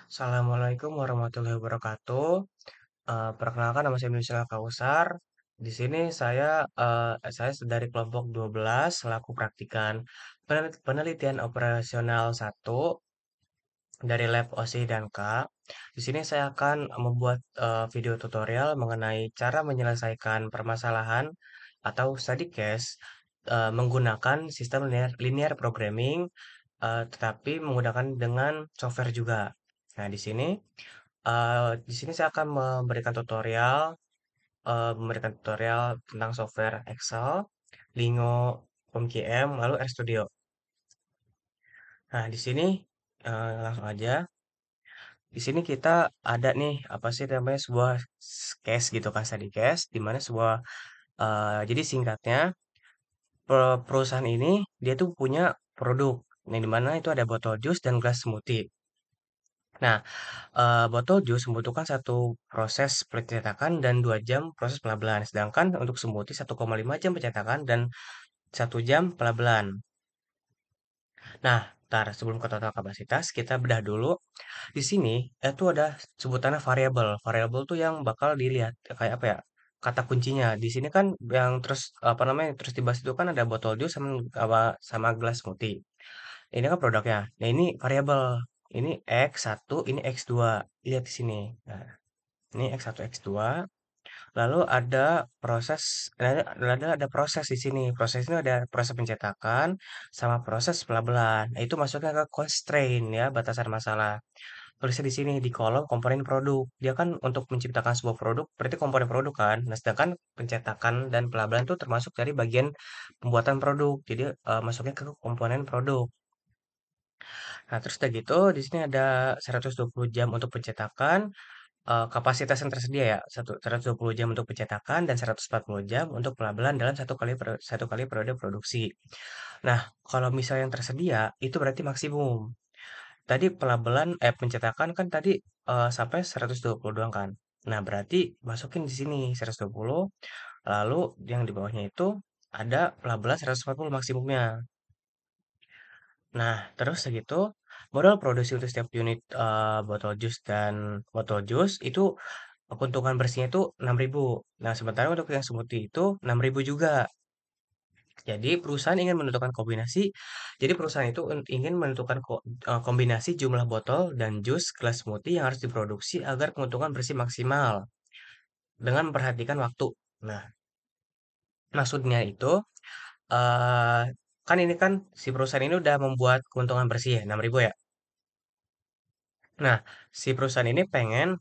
Assalamualaikum warahmatullahi wabarakatuh. Perkenalkan nama saya Misal Kausar. Di sini saya dari kelompok 12 selaku praktikan penelitian operasional 1 dari Lab OSI dan K. Di sini saya akan membuat video tutorial mengenai cara menyelesaikan permasalahan atau study case menggunakan sistem linear programming, tetapi menggunakan dengan software juga. Nah, di sini saya akan memberikan tutorial tentang software Excel, Lingo, PMGM, lalu RStudio. Nah, di sini langsung aja. Di sini kita ada nih apa sih namanya sebuah case gitu kan, study case, di mana jadi singkatnya perusahaan ini dia tuh punya produk, yang di mana itu ada botol jus dan gelas smoothie. Nah, botol jus membutuhkan satu proses pencetakan dan 2 jam proses pelabelan. Sedangkan untuk smoothie 1,5 jam pencetakan dan 1 jam pelabelan. Nah, sebelum ke total kapasitas, kita bedah dulu. Di sini itu ada sebutannya variabel. Variabel tuh yang bakal dilihat kayak apa ya? Kata kuncinya. Di sini kan yang terus apa namanya? Terus dibahas itu kan ada botol jus sama gelas smoothie. Ini kan produknya. Nah, ini variabel. Ini X1, ini X2. Lihat di sini. Nah, ini X1, X2. Lalu ada proses di sini. Proses ini ada proses pencetakan sama proses pelabelan. Nah, itu masuknya ke constraint ya, batasan masalah. Tulisnya di sini di kolom komponen produk. Dia kan untuk menciptakan sebuah produk berarti komponen produk kan. Nah, sedangkan pencetakan dan pelabelan itu termasuk dari bagian pembuatan produk. Jadi masuknya ke komponen produk. Nah, terus udah gitu di sini ada 120 jam untuk pencetakan, kapasitas yang tersedia ya, 120 jam untuk pencetakan dan 140 jam untuk pelabelan dalam satu kali periode produksi. Nah, kalau misalnya yang tersedia itu berarti maksimum. Tadi pencetakan kan tadi sampai 120 doang kan. Nah, berarti masukin di sini 120, lalu yang di bawahnya itu ada pelabelan 140 maksimumnya. Nah, terus segitu, modal produksi untuk setiap unit botol jus dan botol jus itu keuntungan bersihnya itu 6.000. Nah, sementara untuk yang smoothie itu 6.000 juga. Jadi perusahaan itu ingin menentukan kombinasi jumlah botol dan jus gelas smoothie yang harus diproduksi agar keuntungan bersih maksimal dengan memperhatikan waktu. Nah, maksudnya itu eh kan ini kan si perusahaan ini udah membuat keuntungan bersih ya 6.000 ya. Nah, si perusahaan ini pengen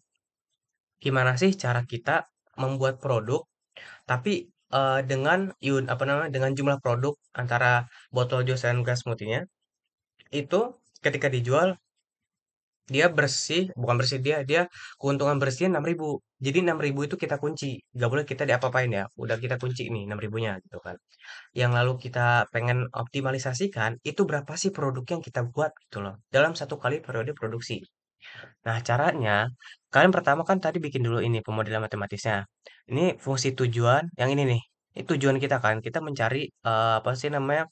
gimana sih cara kita membuat produk tapi dengan jumlah produk antara botol jus dan gas smoothie-nya itu ketika dijual dia bersih, bukan bersih dia dia keuntungan bersihnya 6.000. Jadi 6.000 itu kita kunci, nggak boleh kita diapa-apain ya. Udah kita kunci nih 6.000-nya gitu kan. Yang lalu kita pengen optimalisasikan itu berapa sih produk yang kita buat gitu loh dalam satu kali periode produksi. Nah, caranya, kalian pertama kan tadi bikin dulu ini pemodelan matematisnya. Ini fungsi tujuan, yang ini nih. Ini tujuan kita kan, kita mencari apa sih namanya?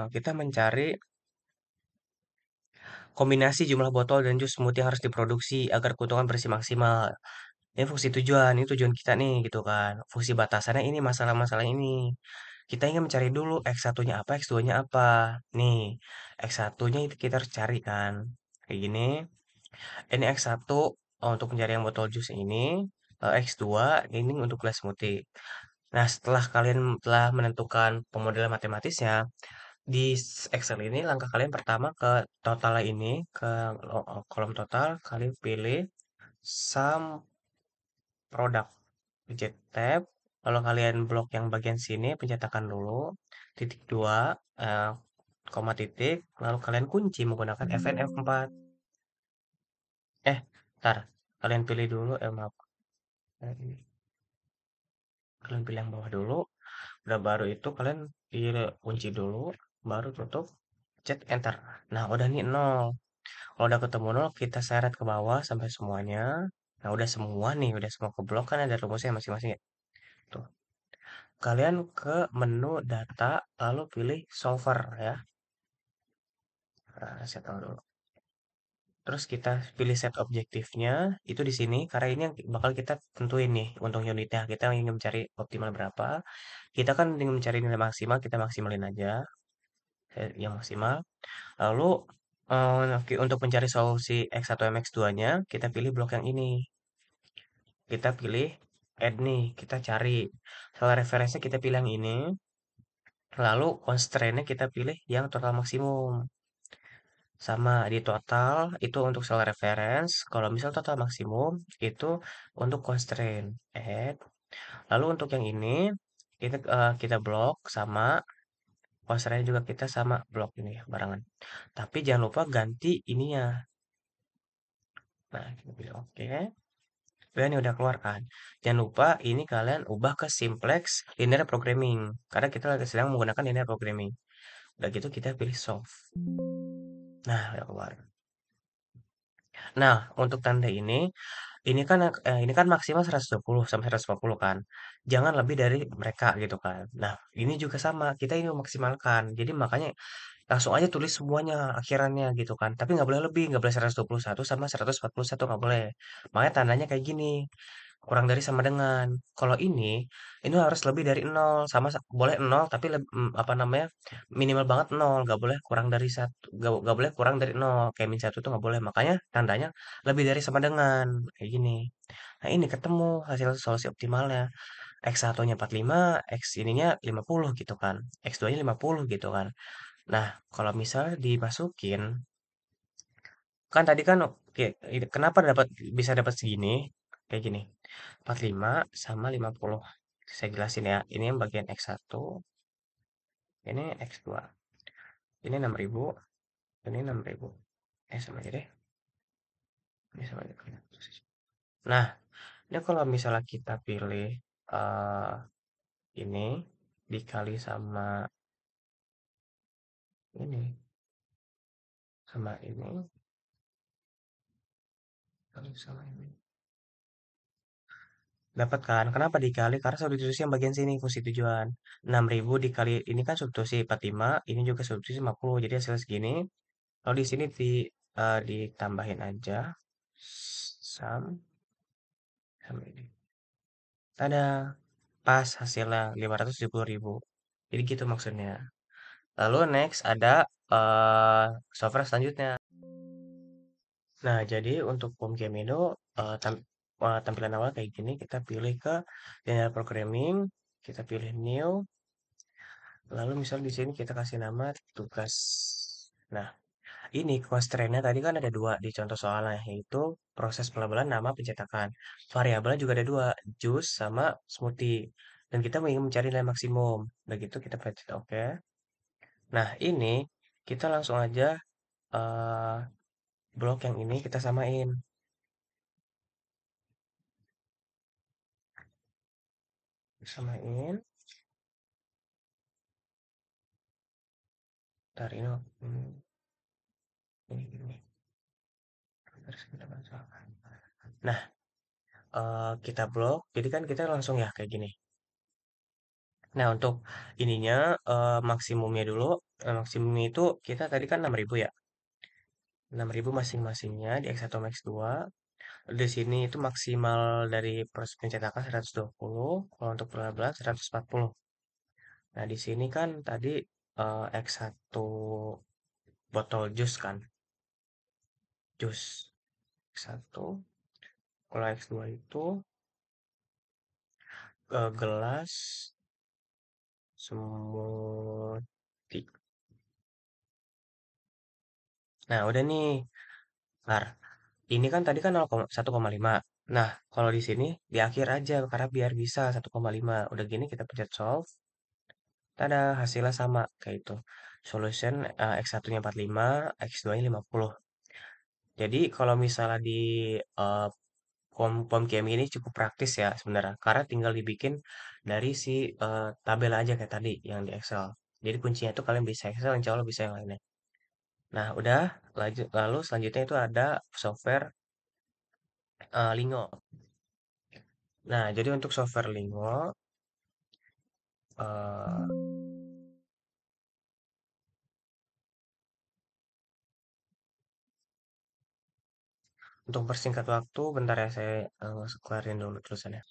Kita mencari kombinasi jumlah botol dan jus smoothie yang harus diproduksi agar keuntungan bersih maksimal. Ini fungsi tujuan, ini tujuan kita nih gitu kan. Fungsi batasannya ini masalah-masalah ini. Kita ingin mencari dulu X1-nya apa, X2-nya apa. Nih, X1-nya itu kita harus cari kan. Kayak gini. Ini X1 untuk pencarian botol jus ini, X2 ini untuk gelas smoothie. Nah, setelah kalian telah menentukan pemodelan matematisnya, di Excel ini langkah kalian pertama ke total ini, ke kolom total, kalian pilih sum product, pencet tab, lalu kalian blok yang bagian sini, pencetakan dulu, titik dua, eh, koma titik, lalu kalian kunci menggunakan Fn F4. Ntar, kalian pilih dulu, maaf. Ini. Kalian pilih yang bawah dulu, udah baru itu kalian pilih kunci dulu, baru tutup, cek enter. Nah, udah nih nol. Kalau udah ketemu nol, kita seret ke bawah sampai semuanya. Nah, udah semua nih, udah semua keblok kan ada rumusnya masing-masing ya. Tuh. Kalian ke menu data, lalu pilih solver ya. set all dulu. Terus kita pilih set objektifnya itu di sini karena ini yang bakal kita tentuin nih untuk unitnya. Kita ingin mencari optimal berapa. Kita kan ingin mencari nilai maksimal, kita maksimalin aja yang maksimal. Lalu untuk mencari solusi X1 MX2-nya, kita pilih blok yang ini. Kita pilih add nih, kita cari. Salah referensinya kita pilih yang ini. Lalu constraint-nya kita pilih yang total maksimum. Sama di total itu untuk sel reference. Kalau misal total maksimum itu untuk constraint. Add. Lalu untuk yang ini kita blok sama constraint juga kita sama blok ini ya barengan. Tapi jangan lupa ganti ininya. Nah, kita pilih oke. Udah ini udah keluar kan. Jangan lupa ini kalian ubah ke simplex linear programming karena kita lagi sedang menggunakan linear programming. Udah gitu kita pilih solve. Nah, udah keluar. Nah, untuk tanda ini kan maksimal 120 sampai 140 kan. Jangan lebih dari mereka gitu kan. Nah, ini juga sama, kita ini memaksimalkan. Jadi makanya langsung aja tulis semuanya akhirannya gitu kan. Tapi nggak boleh lebih, nggak boleh 121 sama 141 nggak boleh. Makanya tandanya kayak gini. Kurang dari sama dengan. Kalau ini harus lebih dari nol sama boleh nol tapi apa namanya? Minimal banget nol, nggak boleh kurang dari satu, nggak boleh kurang dari nol. Kayak min satu itu nggak boleh. Makanya tandanya lebih dari sama dengan kayak gini. Nah, ini ketemu hasil solusi optimalnya. X1-nya 45, X ininya 50 gitu kan. X2-nya 50 gitu kan. Nah, kalau misalnya dimasukin, kan tadi kan oke, kenapa bisa dapat segini? Kayak gini. 45 sama 50. Saya jelasin ya. Ini yang bagian X1, ini X2. Ini 6.000, ini 6.000. Sama aja deh. Ini sama aja. Nah, ini kalau misalnya kita pilih eh ini dikali sama ini, sama ini, kali sama ini. Dapat kan? Kenapa dikali? Karena substitusi yang bagian sini fungsi tujuan. 6.000 dikali ini kan substitusi 45, ini juga substitusi 50. Jadi hasil segini. Kalau di sini ditambahin aja sum sama ini. Ada pas hasilnya 570.000. Jadi gitu maksudnya. Lalu next ada software selanjutnya. Nah, jadi untuk Pomkemido tampilan awal kayak gini, kita pilih ke linear programming, kita pilih new, lalu misal di sini kita kasih nama tugas. Nah, ini constraint-nya tadi kan ada dua di contoh soalnya, yaitu proses pelabelan nama pencetakan. Variabelnya juga ada dua, juice sama smoothie. Dan kita ingin mencari nilai maksimum. Begitu kita pencet OK. Nah, ini kita langsung aja eh, blok yang ini kita samain. Samain. Ntar ini. Terus kita bacakan. Nah, kita blok. Jadi kan kita langsung ya kayak gini. Nah, untuk ininya maksimumnya dulu. Maksimumnya itu kita tadi kan 6.000 ya. 6.000 masing-masingnya di X1 Max 2. Di sini itu maksimal dari proses pencetakan 120. Kalau untuk pelabelan 140. Nah, di sini kan tadi X1 botol jus kan. Jus X1. Kalau X2 itu gelas semut. Nah, udah nih. Ntar, ini kan tadi kan 1,5. Nah, kalau di sini di akhir aja karena biar bisa 1,5. Udah gini kita pencet solve. Tada, hasilnya sama kayak itu. Solution X1-nya 45, X2-nya 50. Jadi kalau misalnya di eh, POM ini cukup praktis ya sebenarnya. Karena tinggal dibikin dari si tabel aja kayak tadi yang di Excel. Jadi kuncinya itu kalian bisa Excel, insya Allah bisa yang lainnya. Nah, udah lalu selanjutnya itu ada software Lingo. Nah, jadi untuk software Lingo eh Untuk persingkat waktu, bentar ya saya kelarin dulu tulisannya.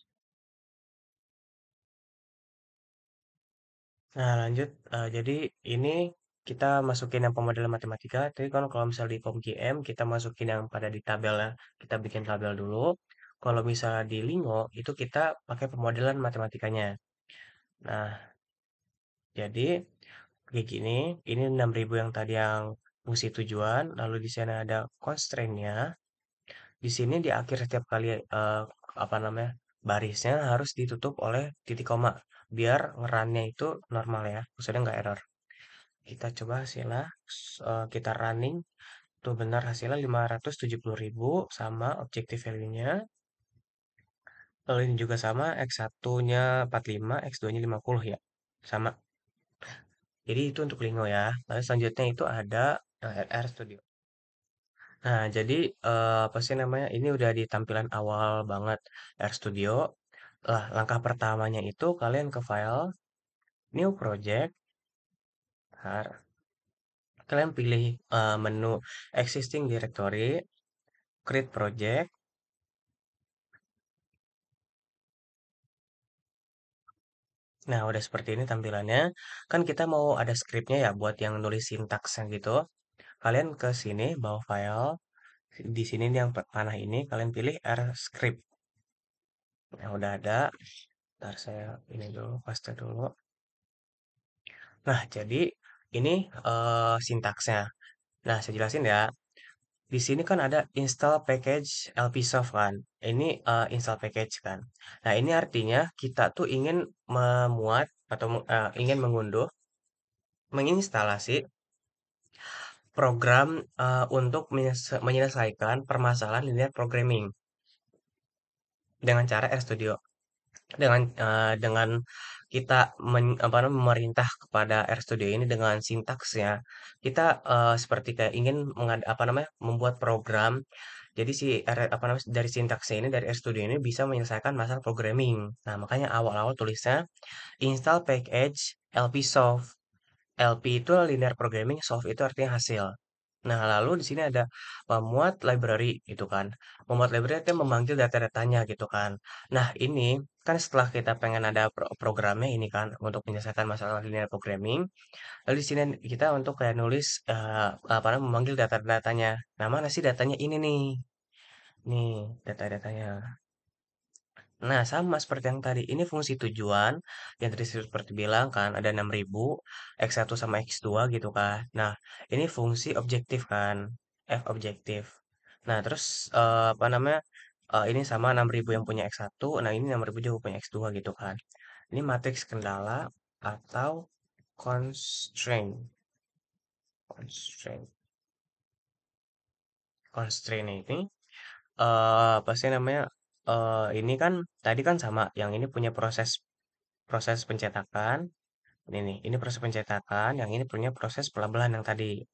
Nah, lanjut. Jadi ini kita masukin yang pemodelan matematika. Jadi kan kalau misal di POMGM kita masukin yang pada di tabel ya. Kita bikin tabel dulu. Kalau misalnya di Lingo itu kita pakai pemodelan matematikanya. Nah, jadi kayak gini. Ini 6.000 yang tadi yang fungsi tujuan. Lalu di sana ada constraint-nya. Di sini di akhir setiap kali apa namanya barisnya harus ditutup oleh titik koma biar ngerannya itu normal ya, maksudnya nggak error. Kita coba hasilnya, kita running, tuh benar hasilnya 570.000 sama objective value-nya. Lalu ini juga sama, X1-nya 45, X2-nya 50 ya. Sama. Jadi itu untuk Lingo ya. Lalu selanjutnya itu ada RR Studio. Nah, jadi apa sih namanya? Ini udah di tampilan awal banget R Studio. Lah, langkah pertamanya itu kalian ke file, new project, har, kalian pilih menu existing directory, create project. Nah, udah seperti ini tampilannya. Kan kita mau ada scriptnya ya buat yang nulis sintaksnya gitu. Kalian ke sini, bawa file. Di sini nih yang panah ini, kalian pilih R script. Yang udah ada. Ntar saya ini dulu, paste dulu. Nah, jadi ini sintaksnya. Nah, saya jelasin ya. Di sini kan ada install package LPsoft kan. Ini install package kan. Nah, ini artinya kita tuh ingin memuat atau ingin mengunduh, menginstalasi program untuk menyelesaikan permasalahan linear programming dengan cara RStudio. Dengan kita apa namanya, memerintah kepada RStudio ini dengan sintaksnya, kita seperti kayak ingin apa namanya, membuat program. Jadi si apa namanya, dari sintaksnya ini dari RStudio ini bisa menyelesaikan masalah programming. Nah, makanya awal-awal tulisnya install package LPsoft. LP itu linear programming, soft itu artinya hasil. Nah, lalu di sini ada memuat library gitu kan. Memuat library itu memanggil data-datanya gitu kan. Nah, ini kan setelah kita pengen ada programnya ini kan untuk menyelesaikan masalah linear programming. Lalu di sini kita untuk kayak nulis apa namanya memanggil data-datanya. Nah, mana sih datanya ini nih? Nih, data-datanya. Nah, sama seperti yang tadi. Ini fungsi tujuan yang tadi saya seperti bilang kan ada 6.000 X1 sama X2 gitu kan. Nah, ini fungsi objektif kan. F objektif. Nah, terus apa namanya? Ini sama 6.000 yang punya X1, nah ini 6.000 juga punya X2 gitu kan. Ini matriks kendala atau constraint. Constraint. Constraint ini apa sih namanya? Ini kan tadi kan sama, yang ini punya proses proses pencetakan. Ini proses pencetakan, yang ini punya proses pelabelan yang tadi.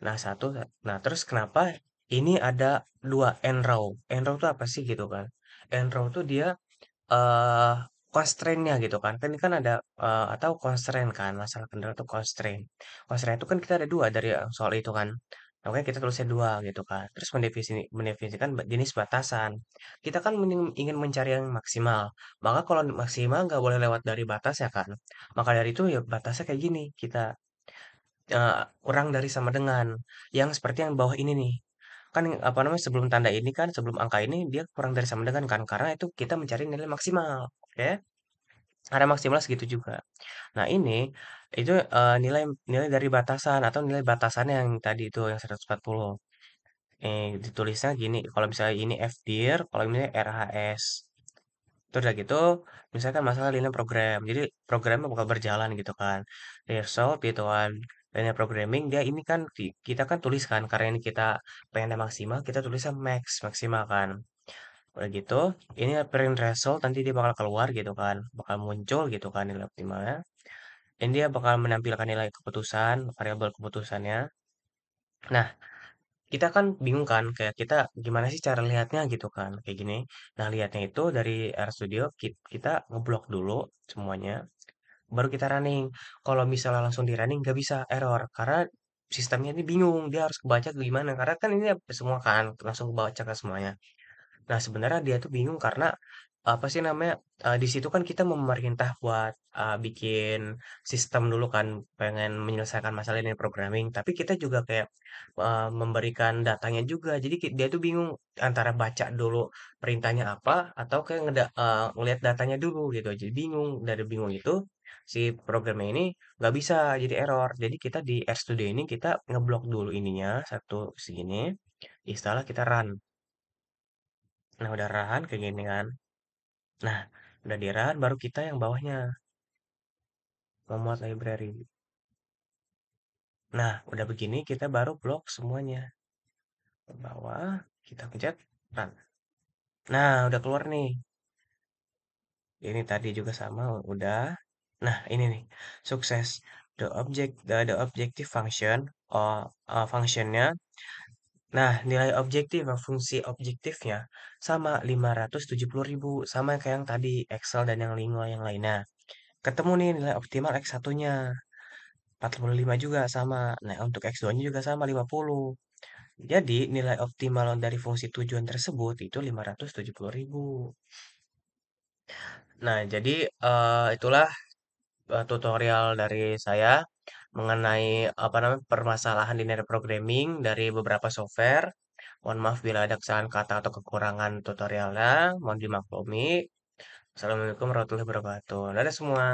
Nah, satu, nah terus kenapa ini ada dua end row? End row itu apa sih gitu kan? End row itu dia eh constraint-nya gitu kan. Kan ini kan ada atau constraint kan, masalah kendala itu constraint. Constraint itu kan kita ada dua dari soal itu kan. Nah, makanya kita tulisnya dua gitu kan. Terus mendefinisikan jenis batasan. Kita kan ingin mencari yang maksimal. Maka kalau maksimal nggak boleh lewat dari batas ya kan. Maka dari itu ya batasnya kayak gini. Kita kurang dari sama dengan yang seperti yang bawah ini nih. Kan apa namanya sebelum tanda ini kan sebelum angka ini dia kurang dari sama dengan kan karena itu kita mencari nilai maksimal. Oke. Ada maksimal segitu juga. Nah, ini itu nilai nilai dari batasan atau nilai batasannya yang tadi itu yang 140. Ditulisnya gini, kalau misalnya ini FDIR, kalau ini RHS. Terus udah gitu, misalkan masalah linear program. Jadi programnya bakal berjalan gitu kan. Result gitu kan. Linear programming dia ini kan kita kan tulis kan karena ini kita pengennya maksimal, kita tulisnya maksimal kan. Udah gitu, ini print result nanti dia bakal keluar gitu kan, bakal muncul gitu kan nilai optimalnya. Dan dia bakal menampilkan nilai keputusan, variabel keputusannya. Nah, kita kan bingung kan, kayak kita gimana sih cara lihatnya gitu kan, kayak gini. Nah, lihatnya itu dari RStudio kita ngeblok dulu semuanya, baru kita running. Kalau misalnya langsung di running nggak bisa error, karena sistemnya ini bingung, dia harus kebaca gimana, karena kan ini semua kan langsung kebaca ke semuanya. Nah, sebenarnya dia tuh bingung karena apa sih namanya? Di situ kan kita memerintah buat bikin sistem dulu kan, pengen menyelesaikan masalah ini programming, tapi kita juga kayak memberikan datanya juga. Jadi dia tuh bingung antara baca dulu perintahnya apa atau kayak ngelihat datanya dulu gitu. Jadi bingung, dari bingung itu si programnya ini nggak bisa, jadi error. Jadi kita di RStudio ini kita ngeblok dulu ininya satu segini, istilah kita run. Nah, udah run kayak gini kan. Nah, udah di run baru kita yang bawahnya memuat library. Nah, udah begini kita baru blok semuanya. Ke bawah, kita pencet run. Nah, udah keluar nih. Ini tadi juga sama, udah. Nah, ini nih, sukses. The objective function, functionnya. Nah, nilai objektif, fungsi objektifnya sama 570.000, sama kayak yang tadi Excel dan yang Lingua yang lainnya. Ketemu nih nilai optimal X1-nya. 45 juga sama. Nah, untuk X2-nya juga sama 50. Jadi, nilai optimal dari fungsi tujuan tersebut itu 570.000. Nah, jadi itulah tutorial dari saya mengenai apa namanya permasalahan di net programming dari beberapa software. Mohon maaf bila ada kesalahan kata atau kekurangan tutorialnya. Mohon dimaklumi. Assalamualaikum warahmatullahi wabarakatuh. Dadah semua.